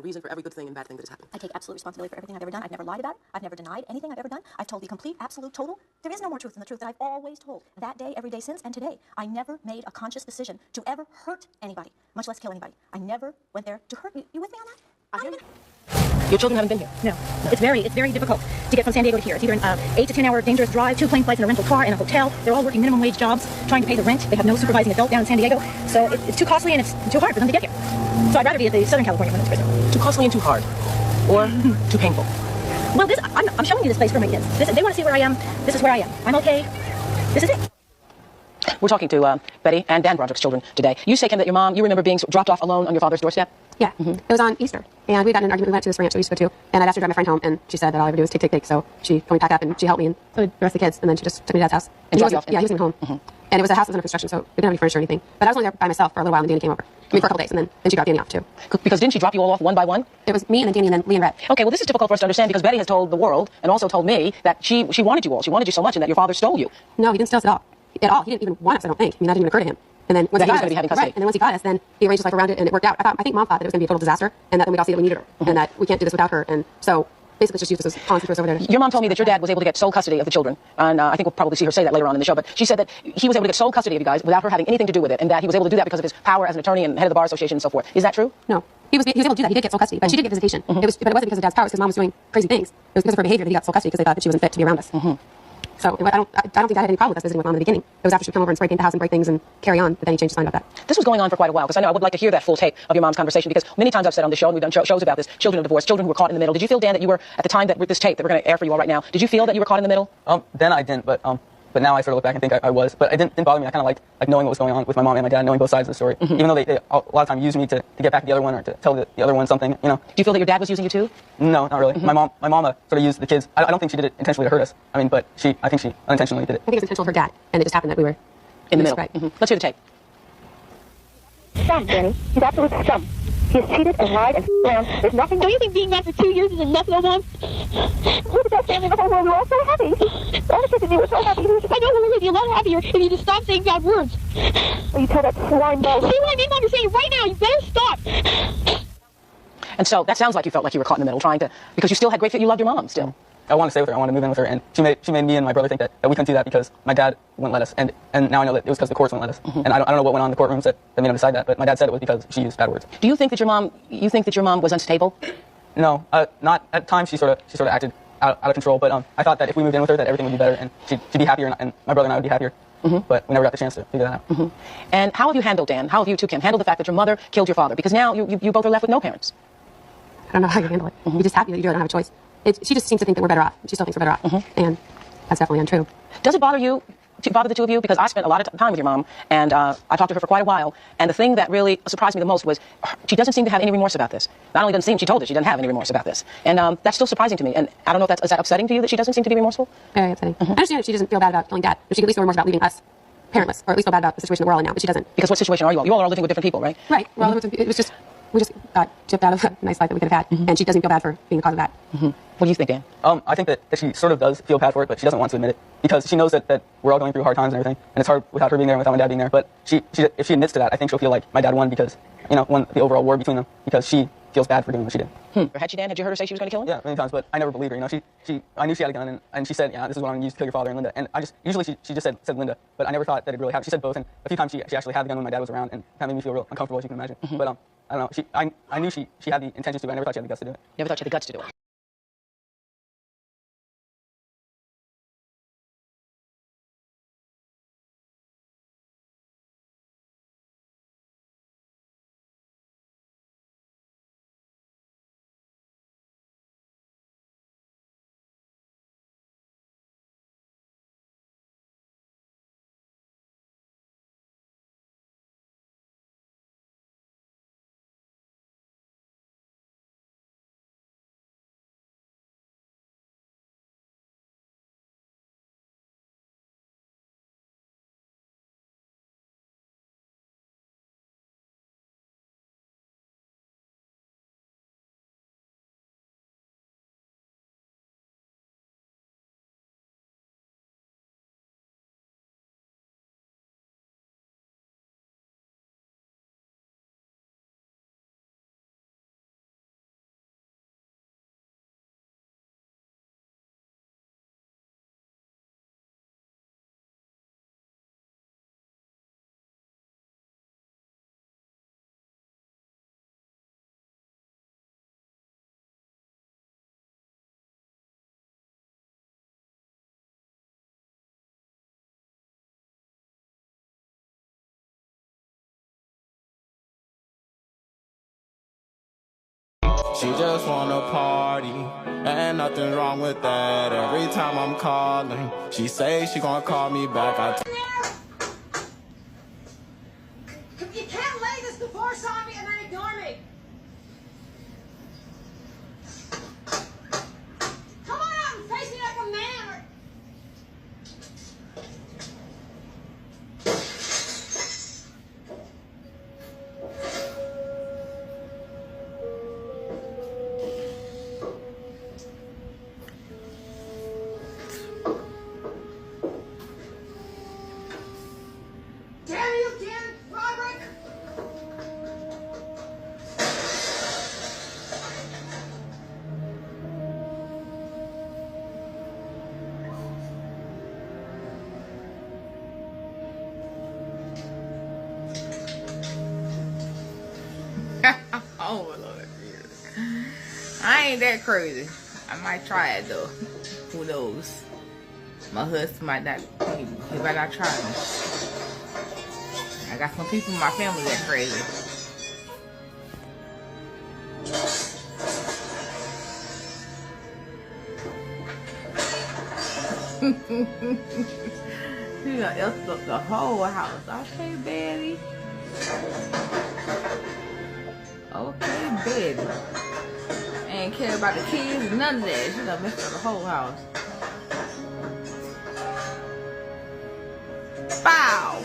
reason for every good thing and bad thing that has happened. I take absolute responsibility for everything I've ever done. I've never lied about it. I've never denied anything I've ever done. I've told the complete, absolute, total. There is no more truth than the truth that I've always told. That day, every day since, and today. I never made a conscious decision to ever hurt anybody, much less kill anybody. I never went there to hurt you. You with me on that? Your children haven't been here? No. It's very difficult to get from San Diego to here. It's either an 8 to 10 hour dangerous drive, 2 plane flights in a rental car, in a hotel. They're all working minimum wage jobs, trying to pay the rent. They have no supervising adult down in San Diego. So it's too costly and it's too hard for them to get here. So I'd rather be at the Southern California Women's Prison. Too costly and too hard? Or too painful? Well, I'm showing you this place for my kids. They want to see where I am. This is where I am. I'm okay. This is it. We're talking to Betty and Dan Broderick's children today. You say, Kim, that you remember being dropped off alone on your father's doorstep? Yeah, It was on Easter, and we got in an argument. We went to this ranch that we used to go to, and I'd asked her to drive my friend home, and she said that all I would do was take. So she told me to pack up, and she helped me, and so did the rest of the kids, and then she just took me to Dad's house. And dropped you off? Yeah, he was home. And it was a house that was under construction, so we didn't have any furniture or anything. But I was only there by myself for a little while, and Danny came over. For a couple days, and then she dropped Danny off, too. Because didn't she drop you all off one by one? It was me, and then Danny, and then Lee and Red. Okay, well, this is difficult for us to understand because Betty has told the world, and also told me, that she wanted you all. She wanted you so much, and that your father stole you. No, he didn't steal us at all. He didn't even want us, I don't think. I mean, that didn't even occur to him. And then once he was going to be having custody. Right, and then once he got us, then he arranged his life around it, and it worked out. I think Mom thought that it was going to be a total disaster, and that then we'd all see that we needed her, and that we can't do this without her. And so basically just used us as pawns to us over there. Your mom told me that your dad was able to get sole custody of the children, and I think we'll probably see her say that later on in the show, but she said that he was able to get sole custody of you guys without her having anything to do with it, and that he was able to do that because of his power as an attorney and head of the Bar Association and so forth. Is that true? No. He was able to do that. He did get sole custody, but she did get visitation. But it wasn't because of Dad's powers, because Mom was doing crazy things. It was because of her behavior that he got sole custody, because they thought that she wasn't fit to be around us. So I don't think Dad had any problem with us visiting with Mom in the beginning. It was after she'd come over and spray paint the house and break things and carry on, but then he changed his mind about that. This was going on for quite a while, because I know I would like to hear that full tape of your mom's conversation, because many times I've said on the show, and we've done shows about this, children of divorce, children who were caught in the middle. Did you feel, Dan, that you were, at the time that with this tape that we're going to air for you all right now, did you feel that you were caught in the middle? Then I didn't, but now I sort of look back and think I was. But it didn't bother me. I kind of liked knowing what was going on with my mom and my dad, knowing both sides of the story. Even though they a lot of times used me to get back at the other one or to tell the other one something, you know. Do you feel that your dad was using you too? No, not really. My mom sort of used the kids. I don't think she did it intentionally to hurt us. I mean, but I think she unintentionally did it. I think it was intentional for Dad, and it just happened that we were in the middle. Right. Let's hear the tape. Scum, Danny. He's absolute scum. He has cheated and lied and around. There's nothing. Don't you think being mad for 2 years is enough, no, Mom? We're the best family in the whole world. We're all so happy. All the kids and me were so happy. I know we would be a lot happier if you just stop saying bad words. Well, you tell that swine dog. See what I mean, Mom? You're saying it right now. You better stop. And so that sounds like you felt like you were caught in the middle, because you still had great, you loved your mom still. I wanted to stay with her. I wanted to move in with her, and she made me and my brother think that we couldn't do that because my dad wouldn't let us, and now I know that it was because the courts wouldn't let us. And I don't know what went on in the courtrooms that made him decide that, but my dad said it was because she used bad words. Do you think that your mom was unstable? No, not at times. She sort of acted out of control, but I thought that if we moved in with her, that everything would be better, and she'd be happier, and my brother and I would be happier. But we never got the chance to figure that out. And how have you handled, Dan? How have you two, Kim, handled the fact that your mother killed your father? Because now you both are left with no parents. I don't know how you handle it. You're just happy that you do it. I don't have a choice. She just seems to think that we're better off. She still thinks we're better off. And that's definitely untrue. Does it bother the two of you? Because I spent a lot of time with your mom, and I talked to her for quite a while, and the thing that really surprised me the most was she doesn't seem to have any remorse about this. Not only doesn't seem, she told us she doesn't have any remorse about this. And that's still surprising to me. And I don't know if is that upsetting to you that she doesn't seem to be remorseful? Very upsetting. I understand that she doesn't feel bad about killing Dad, but she can at least feel remorse about leaving us parentless, or at least feel bad about the situation that we're all in now, but she doesn't. Because what situation are you all? You all are living with different people, right? Right. Well, we just got chipped out of a nice life that we could have had, and she doesn't feel bad for being the cause of that. What do you think, Dan? I think that she sort of does feel bad for it, but she doesn't want to admit it because she knows that we're all going through hard times and everything, and it's hard without her being there and without my dad being there. But if she admits to that, I think she'll feel like my dad won because, won the overall war between them because she feels bad for doing what she did. Had she, Dan? Had you heard her say she was going to kill him? Yeah, many times, but I never believed her. I knew she had a gun, and she said, this is what I'm going to use to kill your father and Linda. And usually she just said Linda, but I never thought that it really happened. She said both, and a few times she actually had the gun when my dad was around, and that made me feel real uncomfortable, as you can imagine. But I don't know. I knew she had the intentions to, but I never thought she had the guts to do it. Never thought she had the guts to do it. She just wanna party, and nothing wrong with that. Every time I'm calling, she say she gonna call me back. You can't lay this divorce on me and then ignore me. Come on out and face me like a man. Damn you, damn Broderick! Oh Lord, I ain't that crazy. I might try it though. Who knows? My husband might not. He might not try me. I got some people in my family that crazy. You done effed up the whole house. Okay, Betty. Okay, Betty. Ain't care about the kids, none of that. She done messed up the whole house. Bow.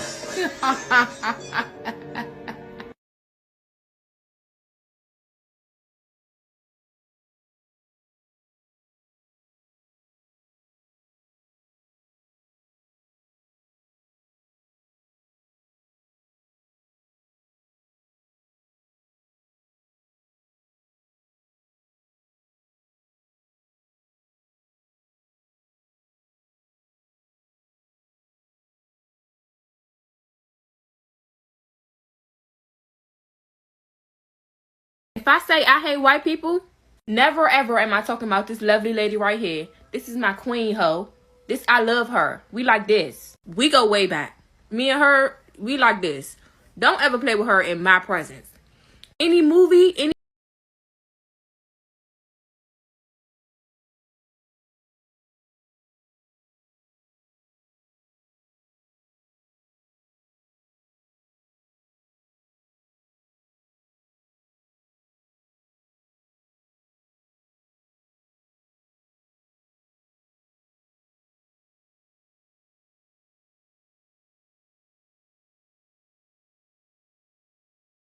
If I say I hate white people, never ever am I talking about this lovely lady right here. This is my queen, ho. I love her. We like this. We go way back. Me and her, we like this. Don't ever play with her in my presence. Any movie, any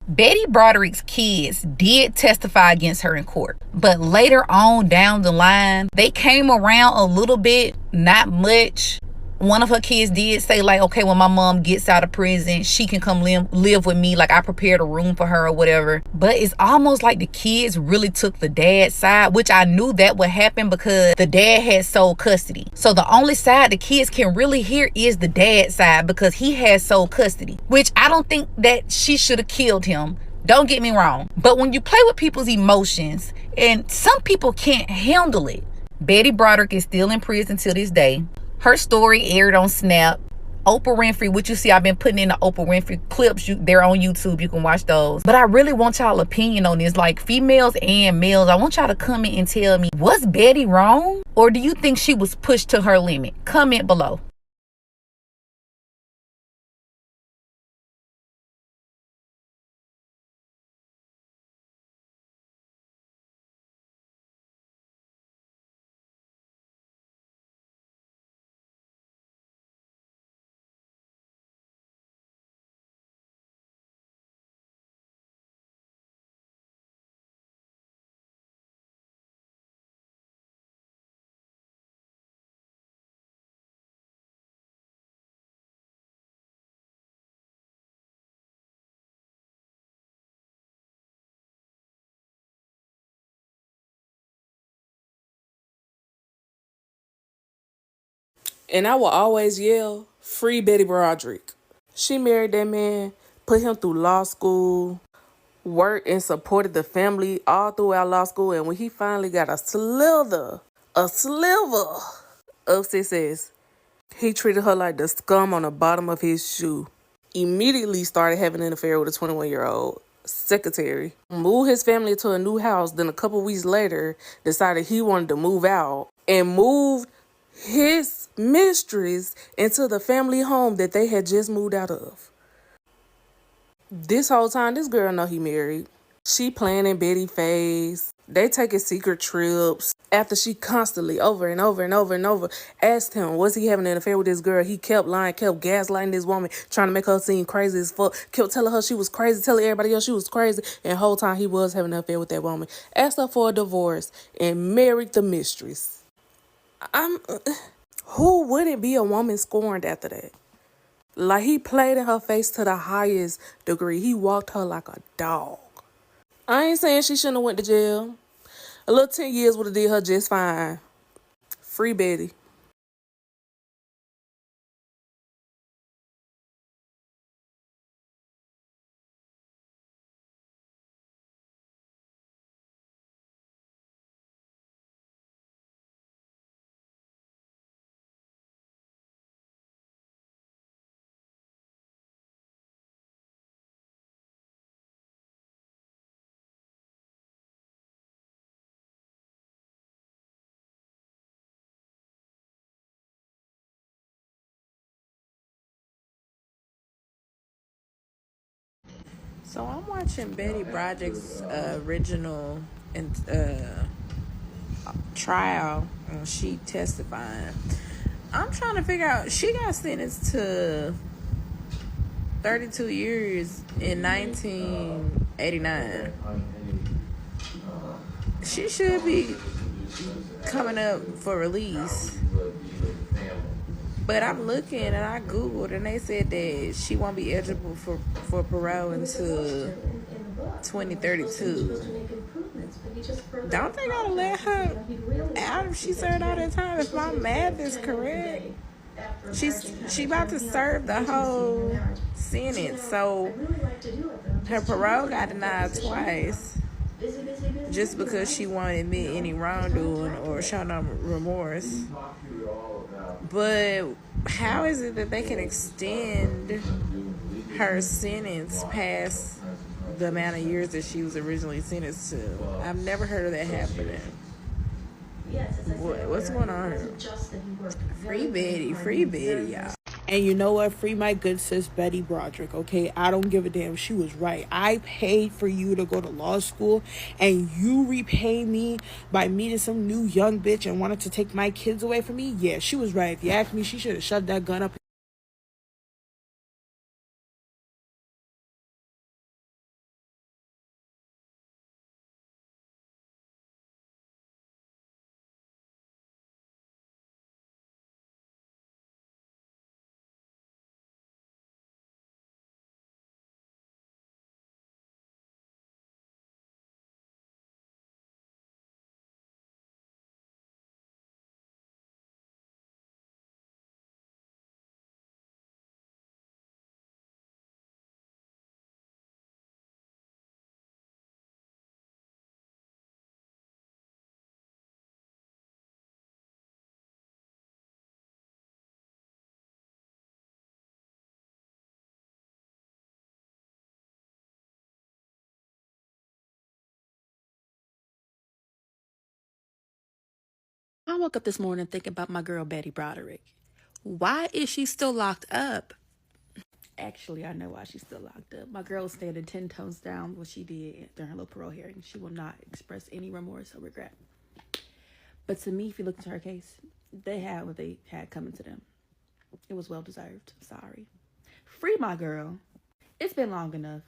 Betty Broderick's kids did testify against her in court, but later on down the line, they came around a little bit, not much. One of her kids did say, like, okay, when my mom gets out of prison, she can come live with me. Like, I prepared a room for her or whatever. But it's almost like the kids really took the dad's side, which I knew that would happen because the dad had sole custody. So the only side the kids can really hear is the dad's side because he has sole custody, which I don't think that she should have killed him. Don't get me wrong. But when you play with people's emotions, and some people can't handle it. Betty Broderick is still in prison till this day. Her story aired on Snap. Oprah Winfrey, what you see, I've been putting in the Oprah Winfrey clips. They're on YouTube. You can watch those. But I really want y'all opinion on this. Like, females and males, I want y'all to comment and tell me, was Betty wrong? Or do you think she was pushed to her limit? Comment below. And I will always yell, free Betty Broderick. She married that man, put him through law school, worked and supported the family all throughout law school. And when he finally got a sliver of success, he treated her like the scum on the bottom of his shoe. Immediately started having an affair with a 21-year-old. secretary, moved his family to a new house, then a couple weeks later decided he wanted to move out and moved his mistress into the family home that they had just moved out of. This whole time, this girl know he married. She planning Betty face. They taking secret trips. After she constantly, over and over and over and over, asked him, was he having an affair with this girl? He kept lying, kept gaslighting this woman, trying to make her seem crazy as fuck. Kept telling her she was crazy, telling everybody else she was crazy. And the whole time he was having an affair with that woman. Asked her for a divorce and married the mistress. Who wouldn't be a woman scorned after that? Like, he played in her face to the highest degree. He walked her like a dog. I ain't saying she shouldn't have went to jail. A little 10 years would have did her just fine. Free Betty. So I'm watching Betty Broderick's original trial, and she testifying. I'm trying to figure out. She got sentenced to 32 years in 1989. She should be coming up for release. But I'm looking and I Googled and they said that she won't be eligible for parole until 2032. Don't they gotta let her out if she served all that time? If my math is correct, she about to serve the whole sentence. So her parole got denied twice just because she won't admit any wrongdoing or show no remorse. But how is it that they can extend her sentence past the amount of years that she was originally sentenced to? I've never heard of that happening. What's going on? Free Betty, y'all. And you know what? Free my good sis Betty Broderick, okay? I don't give a damn. She was right. I paid for you to go to law school, and you repay me by meeting some new young bitch and wanted to take my kids away from me? Yeah, she was right. If you ask me, she should have shoved that gun up. I woke up this morning thinking about my girl Betty Broderick. Why is she still locked up? Actually, I know why she's still locked up. My girl standing 10 toes down what she did during her little parole hearing. She will not express any remorse or regret. But to me, if you look into her case, they had what they had coming to them. It was well deserved. Sorry. Free my girl. It's been long enough.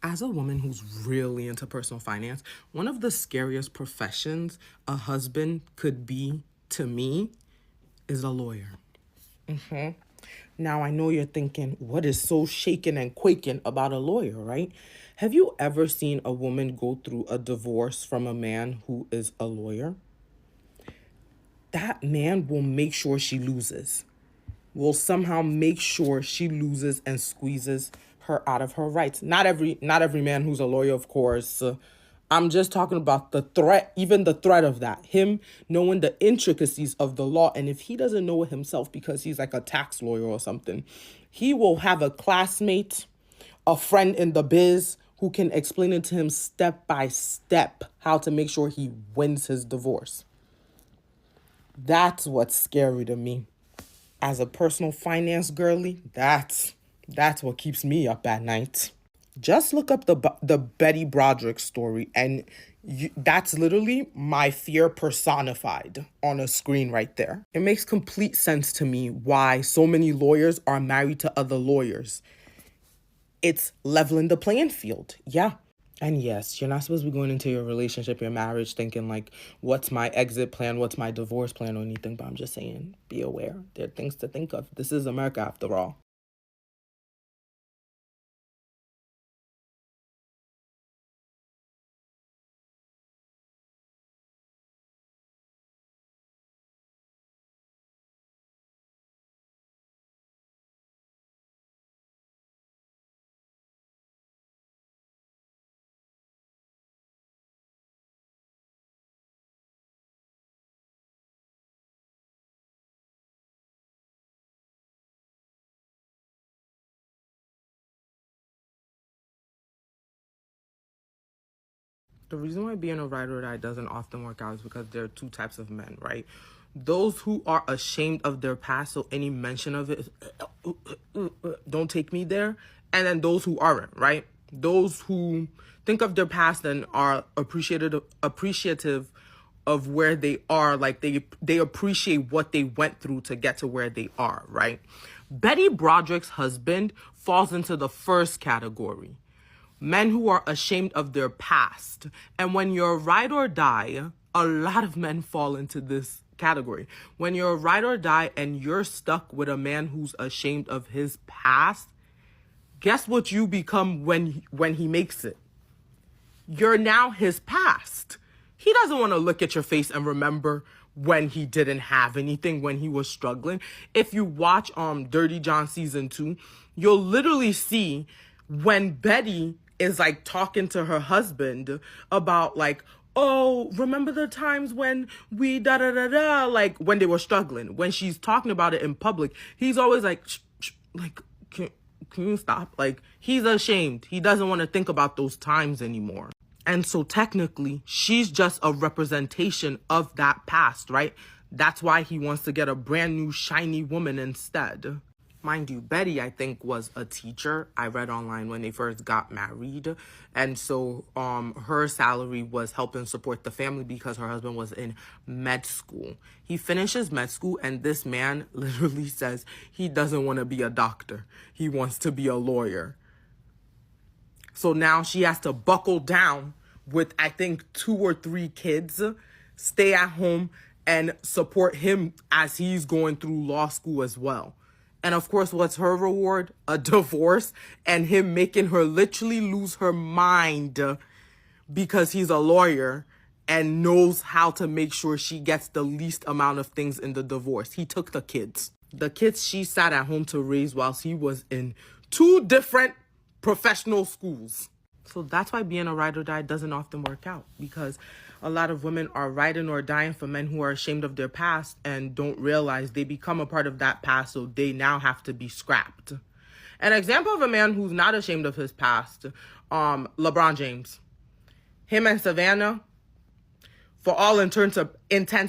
As a woman who's really into personal finance, one of the scariest professions a husband could be to me is a lawyer. Now, I know you're thinking, what is so shaken and quaking about a lawyer, right? Have you ever seen a woman go through a divorce from a man who is a lawyer? that man will make sure she loses. Will somehow make sure she loses and squeezes her out of her rights. Not every man who's a lawyer, of course. I'm just talking about the threat, even the threat of that. Him knowing the intricacies of the law. And if he doesn't know it himself because he's like a tax lawyer or something, he will have a classmate, a friend in the biz who can explain it to him step by step how to make sure he wins his divorce. That's what's scary to me. As a personal finance girly, that's what keeps me up at night. Just look up the Betty Broderick story, and that's literally my fear personified on a screen right there. It makes complete sense to me why so many lawyers are married to other lawyers. It's leveling the playing field, yeah. And yes, you're not supposed to be going into your relationship, your marriage, thinking like, what's my exit plan, what's my divorce plan or anything. But I'm just saying, be aware. There are things to think of. This is America after all. The reason why being a ride or die doesn't often work out is because there are two types of men, right? Those who are ashamed of their past, so any mention of it is, don't take me there. And then those who aren't, right? Those who think of their past and are appreciative of where they are, like they appreciate what they went through to get to where they are, right? Betty Broderick's husband falls into the first category. Men who are ashamed of their past. And when you're ride or die, a lot of men fall into this category. When you're ride or die and you're stuck with a man who's ashamed of his past, guess what you become when he makes it? You're now his past. He doesn't want to look at your face and remember when he didn't have anything, when he was struggling. If you watch Dirty John season 2, you'll literally see when Betty is like talking to her husband about like, oh, remember the times when we da-da-da-da, like when they were struggling. When she's talking about it in public, he's always like, like, can you stop? Like, he's ashamed. He doesn't want to think about those times anymore. And so technically, she's just a representation of that past, right? That's why he wants to get a brand new shiny woman instead. Mind you, Betty, I think, was a teacher. I read online when they first got married. And so her salary was helping support the family because her husband was in med school. He finishes med school, and this man literally says he doesn't want to be a doctor. He wants to be a lawyer. So now she has to buckle down with, I think, 2 or 3 kids, stay at home, and support him as he's going through law school as well. And of course, what's her reward? A divorce and him making her literally lose her mind because he's a lawyer and knows how to make sure she gets the least amount of things in the divorce. He took the kids. The kids she sat at home to raise whilst he was in 2 different professional schools. So that's why being a ride or die doesn't often work out, because a lot of women are riding or dying for men who are ashamed of their past and don't realize they become a part of that past, so they now have to be scrapped. An example of a man who's not ashamed of his past, LeBron James. Him and Savannah, for all intents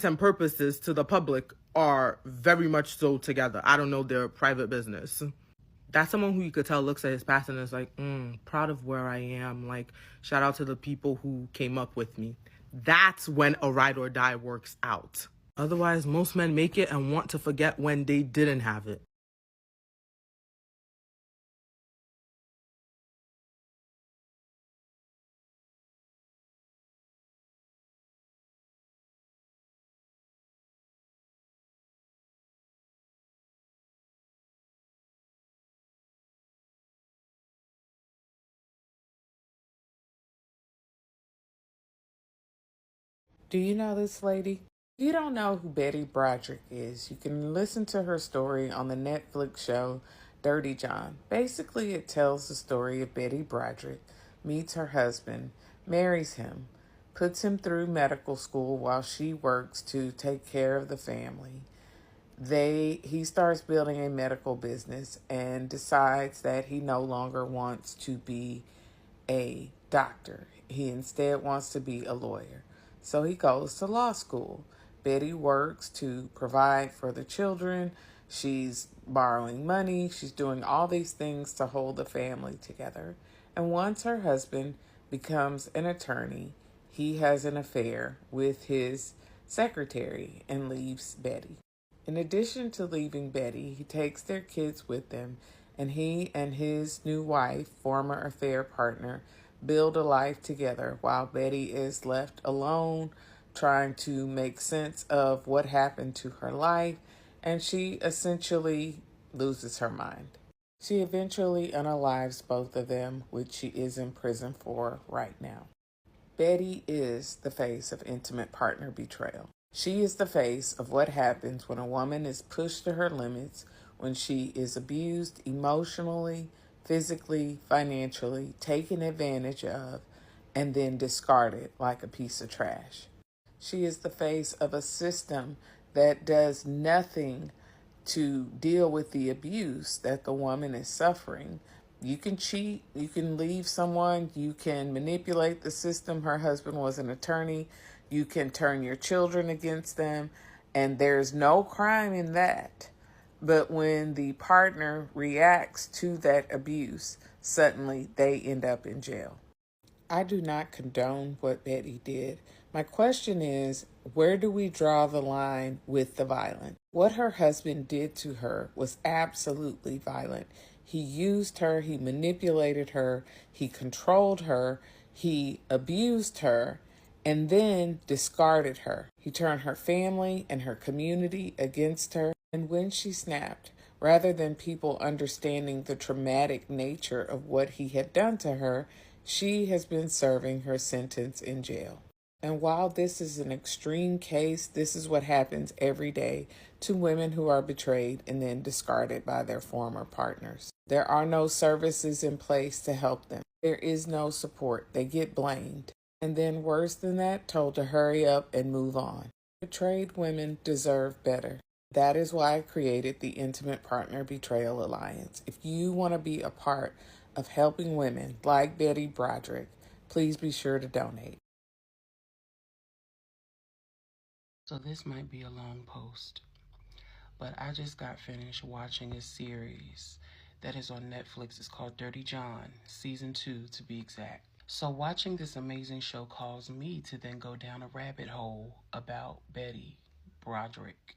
and purposes to the public, are very much so together. I don't know their private business. That's someone who you could tell looks at his past and is like, proud of where I am. Like, shout out to the people who came up with me. That's when a ride or die works out. Otherwise, most men make it and want to forget when they didn't have it. Do you know this lady? If you don't know who Betty Broderick is, you can listen to her story on the Netflix show Dirty John. Basically, it tells the story of Betty Broderick meets her husband, marries him, puts him through medical school while she works to take care of the family. He starts building a medical business and decides that he no longer wants to be a doctor. He instead wants to be a lawyer. So he goes to law school. Betty works to provide for the children. She's borrowing money. She's doing all these things to hold the family together. And once her husband becomes an attorney, he has an affair with his secretary and leaves Betty. In addition to leaving Betty, he takes their kids with him, and he and his new wife, former affair partner, build a life together while Betty is left alone, trying to make sense of what happened to her life, and she essentially loses her mind. She eventually unalives both of them, which she is in prison for right now. Betty is the face of intimate partner betrayal. She is the face of what happens when a woman is pushed to her limits, when she is abused emotionally, physically, financially, taken advantage of, and then discarded like a piece of trash. She is the face of a system that does nothing to deal with the abuse that the woman is suffering. You can cheat, you can leave someone, you can manipulate the system. Her husband was an attorney. You can turn your children against them, and there's no crime in that. But when the partner reacts to that abuse, suddenly they end up in jail. I do not condone what Betty did. My question is, where do we draw the line with the violence? What her husband did to her was absolutely violent. He used her, he manipulated her, he controlled her, he abused her, and then discarded her. He turned her family and her community against her. And when she snapped, rather than people understanding the traumatic nature of what he had done to her, she has been serving her sentence in jail. And while this is an extreme case, this is what happens every day to women who are betrayed and then discarded by their former partners. There are no services in place to help them. There is no support. They get blamed. And then worse than that, told to hurry up and move on. Betrayed women deserve better. That is why I created the Intimate Partner Betrayal Alliance. If you want to be a part of helping women like Betty Broderick, please be sure to donate. So this might be a long post, but I just got finished watching a series that is on Netflix. It's called Dirty John, Season 2 to be exact. So watching this amazing show caused me to then go down a rabbit hole about Betty Broderick.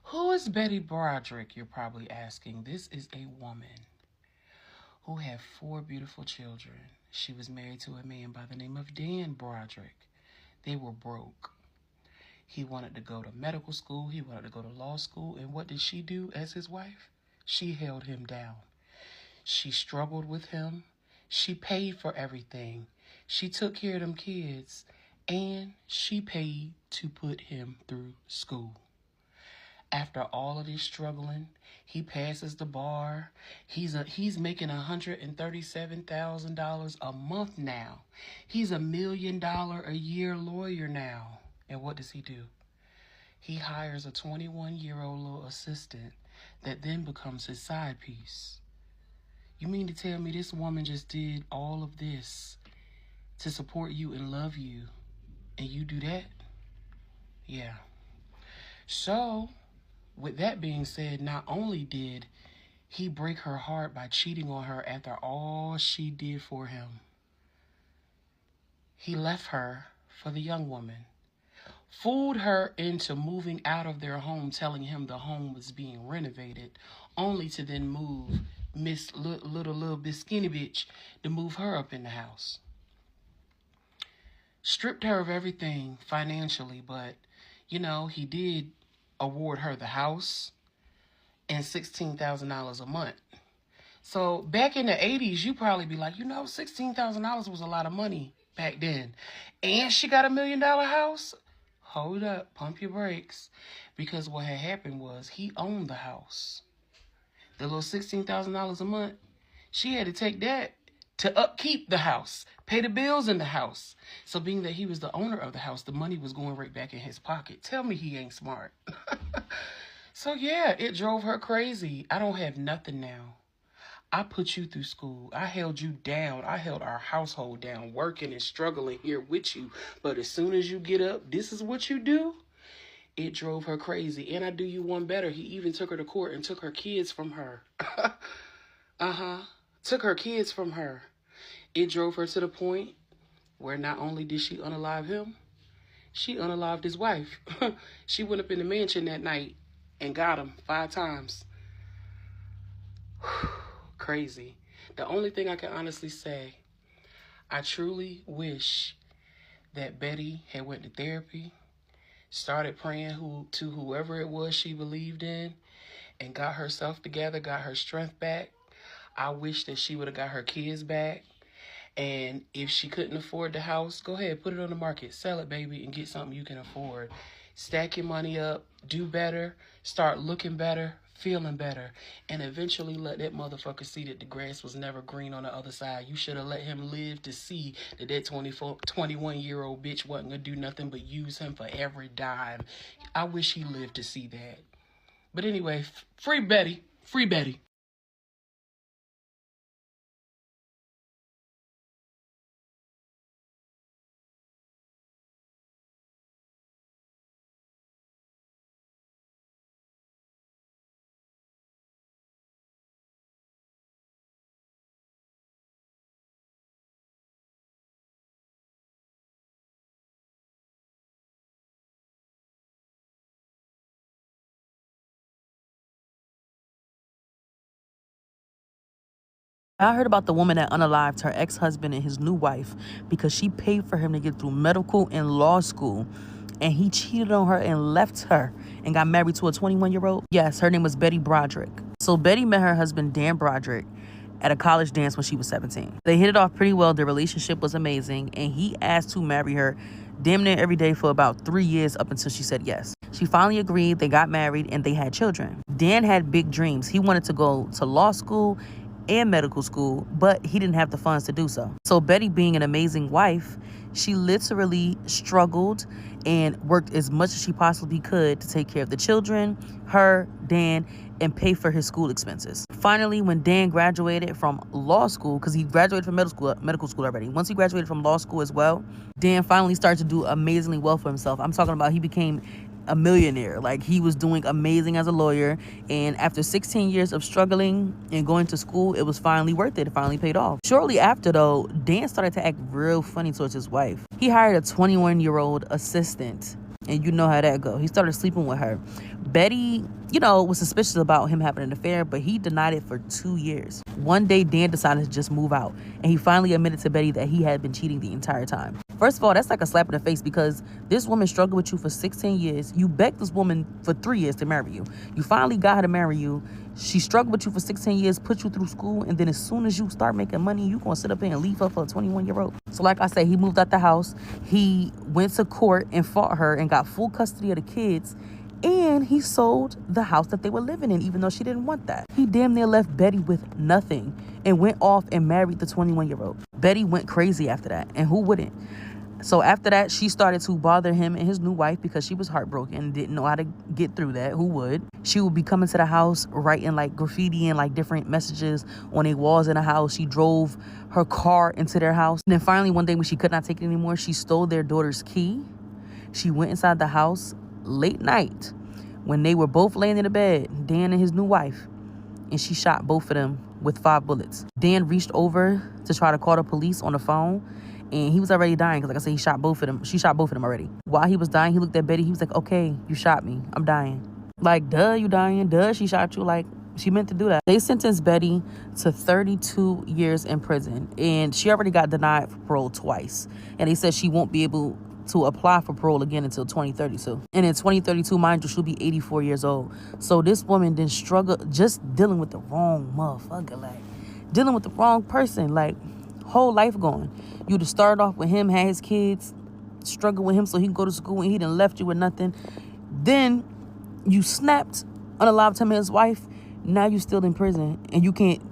Who is Betty Broderick, you're probably asking? This is a woman who had 4 beautiful children. She was married to a man by the name of Dan Broderick. They were broke. He wanted to go to medical school. He wanted to go to law school. And what did she do as his wife? She held him down. She struggled with him. She paid for everything. She took care of them kids. And she paid to put him through school. After all of this struggling, he passes the bar. He's making $137,000 a month now. He's $1 million a year lawyer now. And what does he do? He hires a 21-year-old little assistant that then becomes his side piece. You mean to tell me this woman just did all of this to support you and love you, and you do that? Yeah. So, with that being said, not only did he break her heart by cheating on her after all she did for him, he left her for the young woman. Fooled her into moving out of their home, telling him the home was being renovated, only to then move Miss little bit skinny bitch to move her up in the house. Stripped her of everything financially, but, he did award her the house and $16,000 a month. So back in the 80s, you probably be like, $16,000 was a lot of money back then. And she got $1 million house? hold up, pump your brakes, because what had happened was he owned the house. The little $16,000 a month, she had to take that to upkeep the house, pay the bills in the house. So being that he was the owner of the house, the money was going right back in his pocket. Tell me he ain't smart. So yeah, it drove her crazy. I don't have nothing now. I put you through school. I held you down. I held our household down, working and struggling here with you. But as soon as you get up, this is what you do? It drove her crazy. And I do you one better. He even took her to court and took her kids from her. Took her kids from her. It drove her to the point where not only did she unalive him, she unalived his wife. She went up in the mansion that night and got him 5 times. Crazy. The only thing I can honestly say, I truly wish that Betty had went to therapy, started praying to whoever it was she believed in, and got herself together, got her strength back. I wish that she would have got her kids back. And if she couldn't afford the house, go ahead, put it on the market, sell it, baby, and get something you can afford. Stack your money up, do better, start looking better, feeling better, and eventually let that motherfucker see that the grass was never green on the other side. You should have let him live to see that 21-year-old bitch wasn't going to do nothing but use him for every dime. I wish he lived to see that. But anyway, free Betty. Free Betty. I heard about the woman that unalived her ex-husband and his new wife because she paid for him to get through medical and law school, and he cheated on her and left her and got married to a 21-year-old. Yes, her name was Betty Broderick. So Betty met her husband, Dan Broderick, at a college dance when she was 17. They hit it off pretty well. Their relationship was amazing, and he asked to marry her damn near every day for about 3 years up until she said yes. She finally agreed, they got married, and they had children. Dan had big dreams. He wanted to go to law school and medical school, but he didn't have the funds to do so. So Betty, being an amazing wife, she literally struggled and worked as much as she possibly could to take care of the children, her, Dan, and pay for his school expenses. Finally, when Dan graduated from law school, because he graduated from medical school already. Once he graduated from law school as well, Dan finally started to do amazingly well for himself. I'm talking about he became a millionaire. Like, he was doing amazing as a lawyer, and after 16 years of struggling and going to school, it was finally worth it. It finally paid off. Shortly after, though, Dan started to act real funny towards his wife. He hired a 21-year-old assistant, and you know how that go. He started sleeping with her. Betty, was suspicious about him having an affair, but he denied it for 2 years. One day, Dan decided to just move out, and he finally admitted to Betty that he had been cheating the entire time. First of all, that's like a slap in the face, because this woman struggled with you for 16 years. You begged this woman for 3 years to marry you. You finally got her to marry you. She struggled with you for 16 years, put you through school, and then as soon as you start making money, you gonna sit up here and leave her for a 21-year-old. So like I say, he moved out the house. He went to court and fought her and got full custody of the kids. And he sold the house that they were living in, even though she didn't want that. He damn near left Betty with nothing and went off and married the 21-year-old. Betty went crazy after that, and who wouldn't? So after that, she started to bother him and his new wife because she was heartbroken and didn't know how to get through that. Who would? She would be coming to the house, writing like graffiti and like different messages on the walls in the house. She drove her car into their house. And then finally, one day when she could not take it anymore, she stole their daughter's key. She went inside the house late night when they were both laying in the bed, Dan and his new wife, and she shot both of them with 5 bullets. Dan reached over to try to call the police on the phone, and he was already dying because, like I said, he shot both of them. She shot both of them already. While he was dying, he looked at Betty. He was like, okay, you shot me. I'm dying. Like, duh, you dying. Duh, she shot you. Like, she meant to do that. They sentenced Betty to 32 years in prison, and she already got denied for parole twice. And they said she won't be able to apply for parole again until 2032. And in 2032, mind you, she'll be 84 years old. So this woman didn't struggle just dealing with the wrong motherfucker, like dealing with the wrong person, like whole life gone. You'd have started off with him, had his kids, struggle with him so he can go to school and he done left you with nothing. Then you snapped, unalived him and his wife. Now you still in prison and you can't,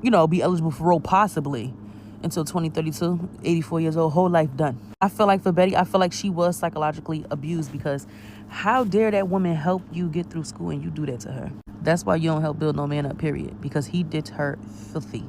be eligible for parole possibly until 2032, 84 years old, whole life done. I feel like for Betty, I feel like she was psychologically abused because how dare that woman help you get through school and you do that to her? That's why you don't help build no man up, period, because he did her filthy.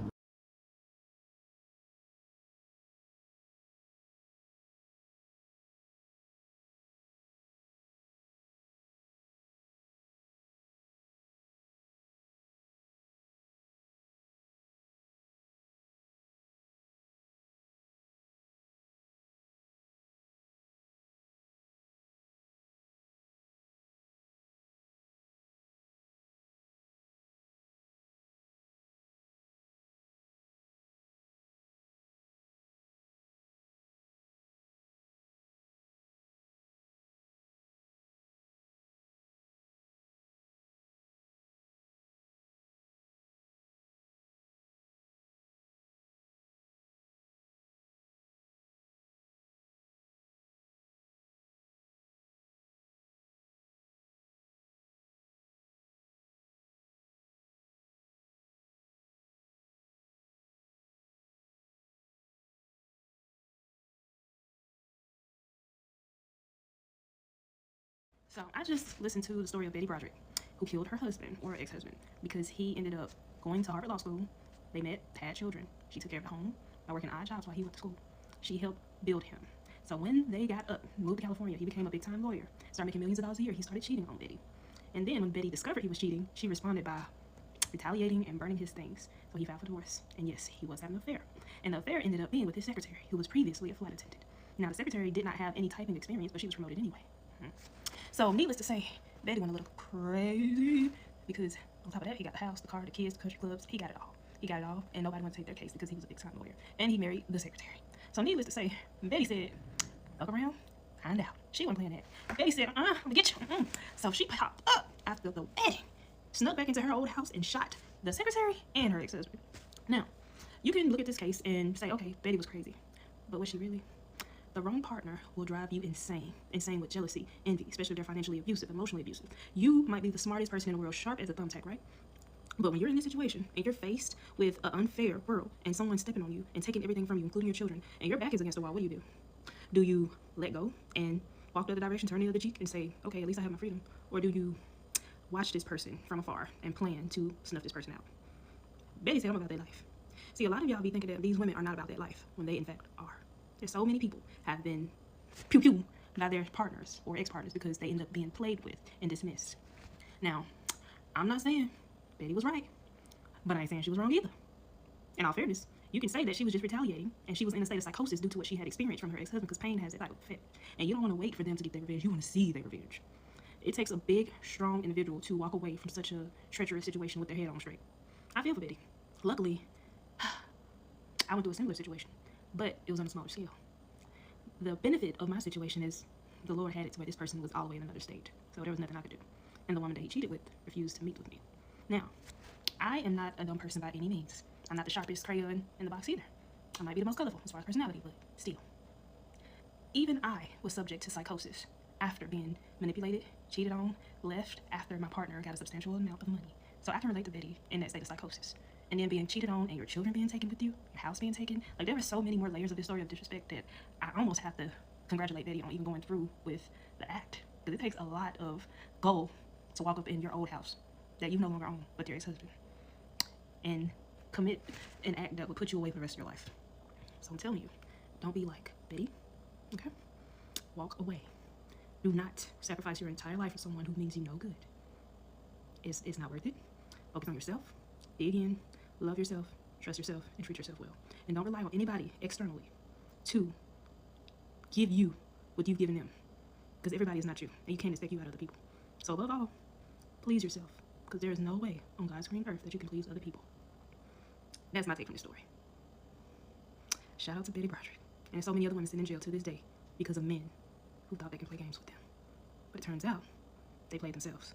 So I just listened to the story of Betty Broderick, who killed her husband or ex-husband because he ended up going to Harvard Law School. They met, had children. She took care of the home by working odd jobs while he went to school. She helped build him. So when they got up, moved to California, he became a big-time lawyer, started making millions of dollars a year. He started cheating on Betty. And then when Betty discovered he was cheating, she responded by retaliating and burning his things. So he filed for divorce. And yes, he was having an affair. And the affair ended up being with his secretary, who was previously a flight attendant. Now, the secretary did not have any typing experience, but she was promoted anyway. So, needless to say, Betty went a little crazy because on top of that, he got the house, the car, the kids, the country clubs. He got it all. He got it all, and nobody wanted to take their case because he was a big-time lawyer. And he married the secretary. So, needless to say, Betty said, fuck around, find out. She wasn't playing that. Betty said, I'm gonna get you. So, she popped up after the wedding, snuck back into her old house, and shot the secretary and her ex-husband. Now, you can look at this case and say, okay, Betty was crazy. But was she really? The wrong partner will drive you insane with jealousy, envy, especially if they're financially abusive, emotionally abusive. You might be the smartest person in the world, sharp as a thumbtack, right? But when you're in this situation and you're faced with an unfair world and someone stepping on you and taking everything from you, including your children, and your back is against the wall, what do? Do you let go and walk the other direction, turn the other cheek, and say, okay, at least I have my freedom? Or do you watch this person from afar and plan to snuff this person out? Betty said, I'm about their life. See, a lot of y'all be thinking that these women are not about their life when they, in fact, are. There's so many people have been pew-pew by their partners or ex-partners because they end up being played with and dismissed. Now, I'm not saying Betty was right, but I ain't saying she was wrong either. In all fairness, you can say that she was just retaliating and she was in a state of psychosis due to what she had experienced from her ex-husband because pain has that type of effect. And you don't want to wait for them to get their revenge. You want to see their revenge. It takes a big, strong individual to walk away from such a treacherous situation with their head on straight. I feel for Betty. Luckily, I went through a similar situation, but it was on a smaller scale. The benefit of my situation is the Lord had it to where this person was all the way in another state, so there was nothing I could do. And the woman that he cheated with refused to meet with me. Now, I am not a dumb person by any means. I'm not the sharpest crayon in the box either. I might be the most colorful as far as personality, but still. Even I was subject to psychosis after being manipulated, cheated on, left after my partner got a substantial amount of money. So I can relate to Betty in that state of psychosis. And then being cheated on and your children being taken with you, your house being taken. Like, there are so many more layers of this story of disrespect that I almost have to congratulate Betty on even going through with the act. Because it takes a lot of goal to walk up in your old house that you no longer own with your ex-husband and commit an act that would put you away for the rest of your life. So I'm telling you, don't be like Betty, okay? Walk away. Do not sacrifice your entire life for someone who means you no good. It's not worth it. Focus on yourself, dig in, love yourself, trust yourself, and treat yourself well. And don't rely on anybody externally to give you what you've given them. Because everybody is not you, and you can't expect you out of other people. So above all, please yourself, because there is no way on God's green earth that you can please other people. That's my take from the story. Shout out to Betty Broderick. And there's so many other women sitting in jail to this day because of men who thought they could play games with them. But it turns out, they played themselves.